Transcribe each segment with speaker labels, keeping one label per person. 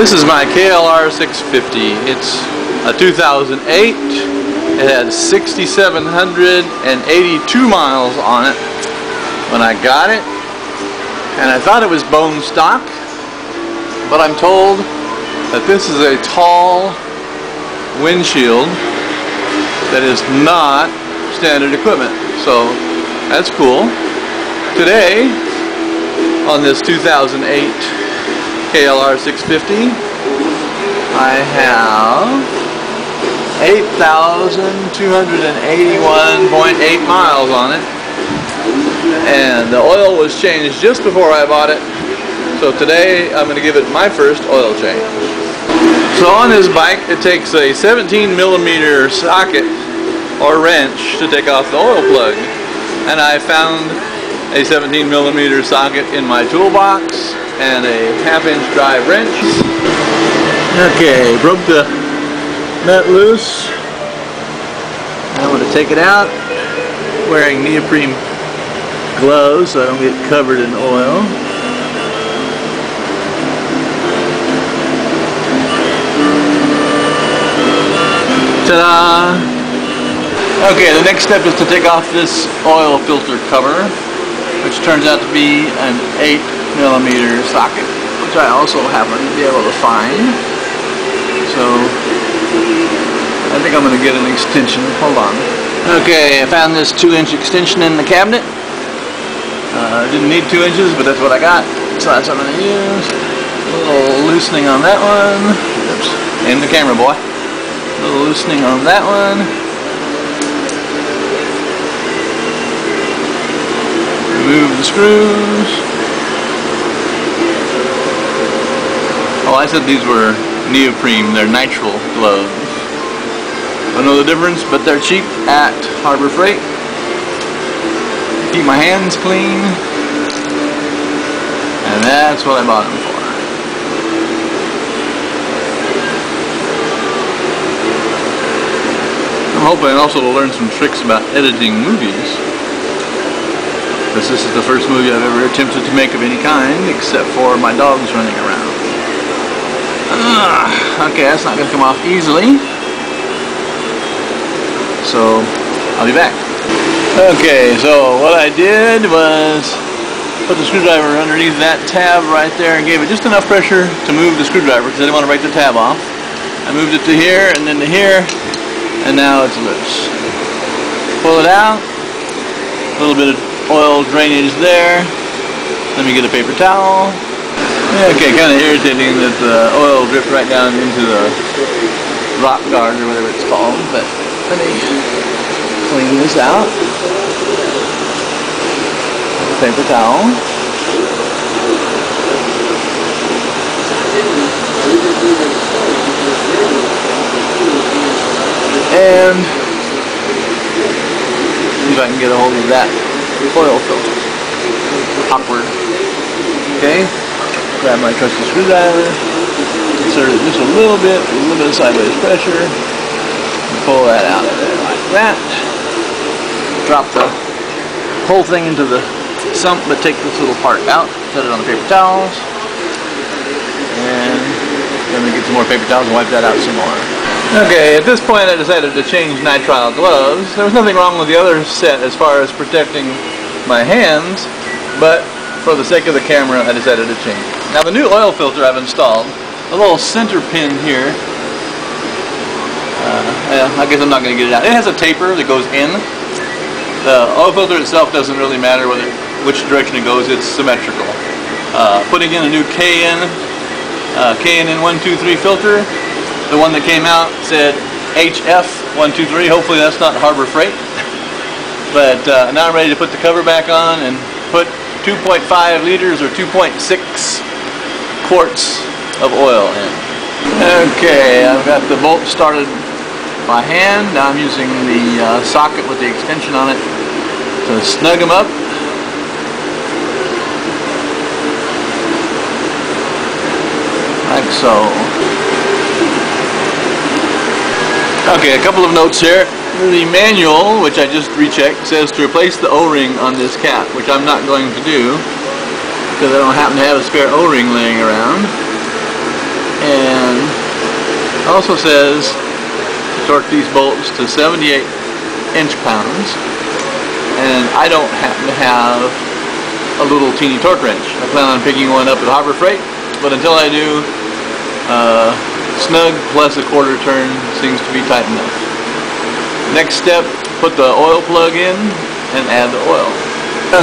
Speaker 1: This is my KLR 650. It's a 2008. It had 6,782 miles on it when I got it, and I thought it was bone stock, but I'm told that this is a tall windshield that is not standard equipment, so that's cool. Today, on this 2008 KLR 650, I have 8,281.8 miles on it, and the oil was changed just before I bought it, so today I'm going to give it my first oil change. So on this bike, it takes a 17mm socket or wrench to take off the oil plug, and I found a 17mm socket in my toolbox and a 1/2-inch drive wrench. Okay, broke the nut loose. I'm going to take it out wearing neoprene gloves so I don't get covered in oil. Ta-da! Okay, the next step is to take off this oil filter cover, which turns out to be an 8mm socket, which I also happen to be able to find. So I think I'm going to get an extension. Hold on. Okay, I found this 2-inch extension in the cabinet. Didn't need 2 inches, but that's what I got, so that's what I'm going to use. A little loosening on that one. Oops. Aim the camera, boy. A little loosening on that one. Remove the screws. Oh, I said these were neoprene. They're nitrile gloves. Don't know the difference, but they're cheap at Harbor Freight. Keep my hands clean, and that's what I bought them for. I'm hoping also to learn some tricks about editing movies, because this is the first movie I've ever attempted to make of any kind, except for my dogs running around. Okay, that's not going to come off easily, so I'll be back. Okay, so what I did was put the screwdriver underneath that tab right there and gave it just enough pressure to move the screwdriver because I didn't want to break the tab off. I moved it to here and then to here, and now it's loose. Pull it out. A little bit of oil drainage there. Let me get a paper towel. Okay, kind of irritating that the oil dripped right down into the rock guard or whatever it's called, but let me clean this out. Paper towel. And see if I can get a hold of that oil filter. Awkward. Okay. Grab my trusty screwdriver. Insert it just a little bit of sideways pressure. And pull that out of there like that. Drop the whole thing into the sump, but take this little part out. Set it on the paper towels. And then we get some more paper towels and wipe that out some more. Okay, at this point I decided to change nitrile gloves. There was nothing wrong with the other set as far as protecting my hands, but for the sake of the camera I decided to change it. Now the new oil filter I've installed, a little center pin here. I guess I'm not going to get it out. It has a taper that goes in. The oil filter itself doesn't really matter which direction it goes, it's symmetrical. Putting in a new K&N 123 filter, the one that came out said HF 123, hopefully that's not Harbor Freight. But now I'm ready to put the cover back on and put 2.5 liters or 2.6 quarts of oil in. Okay, I've got the bolt started by hand. Now I'm using the socket with the extension on it to snug them up. Like so. Okay, a couple of notes here. The manual, which I just rechecked, says to replace the O-ring on this cap, which I'm not going to do because I don't happen to have a spare O-ring laying around. also says to torque these bolts to 78 inch-pounds, and I don't happen to have a little teeny torque wrench. I plan on picking one up at Harbor Freight, but until I do, snug plus a quarter turn seems to be tight enough. Next step, put the oil plug in and add the oil.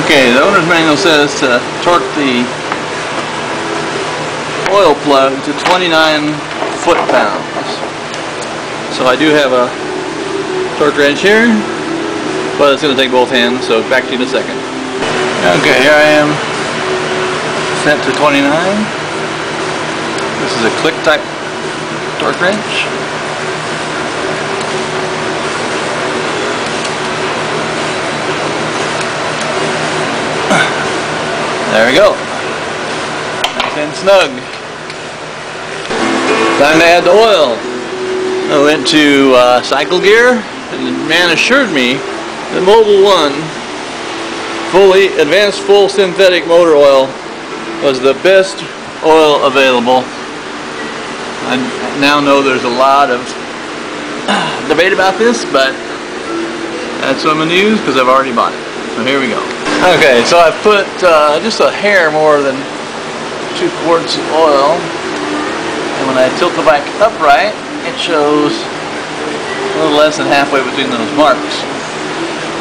Speaker 1: Okay, the owner's manual says to torque the oil plug to 29 foot-pounds. So I do have a torque wrench here, but it's going to take both hands, so back to you in a second. Okay, here I am, set to 29. This is a click type torque wrench. There we go. Nice and snug. Time to add the oil. I went to Cycle Gear, and the man assured me that Mobil 1 fully advanced full synthetic motor oil was the best oil available. I now know there's a lot of debate about this, but that's what I'm going to use because I've already bought it. So here we go. Okay, so I've put just a hair more than 2 quarts of oil, and when I tilt the bike upright, it shows a little less than halfway between those marks.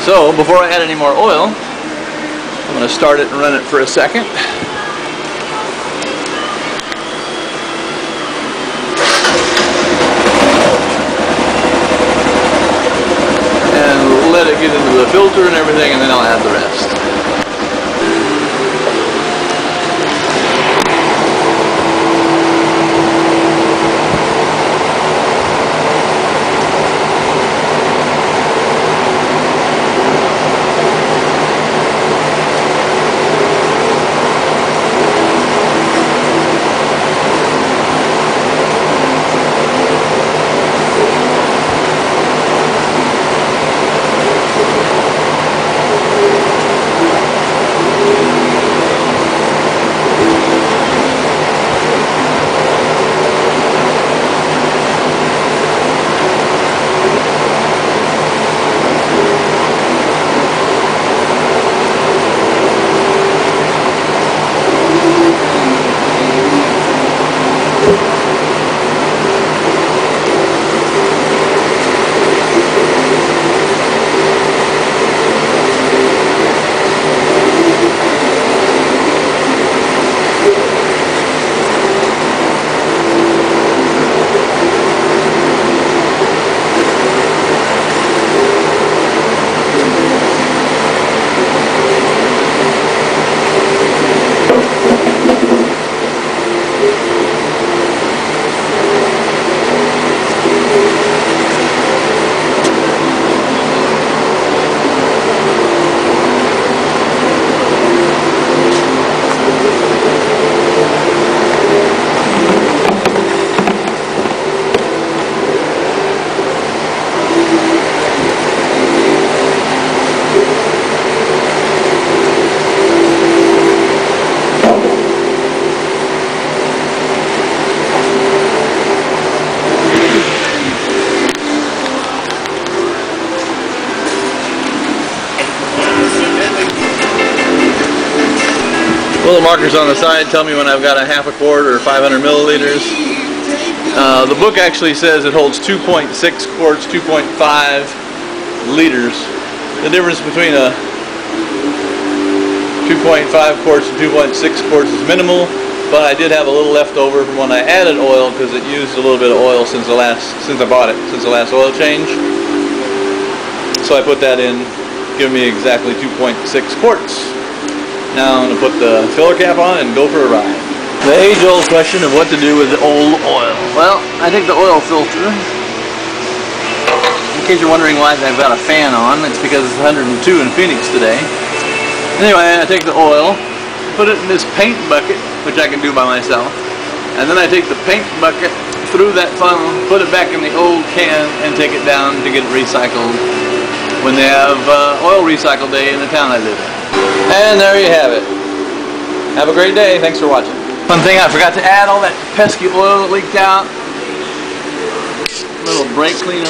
Speaker 1: So before I add any more oil, I'm going to start it and run it for a second. And let it get into the filter and everything, and then I'll add the rest. Little markers on the side tell me when I've got a half a quart or 500 milliliters. The book actually says it holds 2.6 quarts, 2.5 liters. The difference between a 2.5 quarts and 2.6 quarts is minimal, but I did have a little left over from when I added oil because it used a little bit of oil since I bought it, since the last oil change. So I put that in, giving me exactly 2.6 quarts. Now I'm going to put the filler cap on and go for a ride. The age-old question of what to do with the old oil. Well, I take the oil filter. In case you're wondering why I've got a fan on, it's because it's 102 in Phoenix today. Anyway, I take the oil, put it in this paint bucket, which I can do by myself, and then I take the paint bucket through that funnel, put it back in the old can, and take it down to get it recycled when they have oil recycle day in the town I live in. And there you have it. Have a great day. Thanks for watching. One thing I forgot to add, all that pesky oil that leaked out. little brake cleaner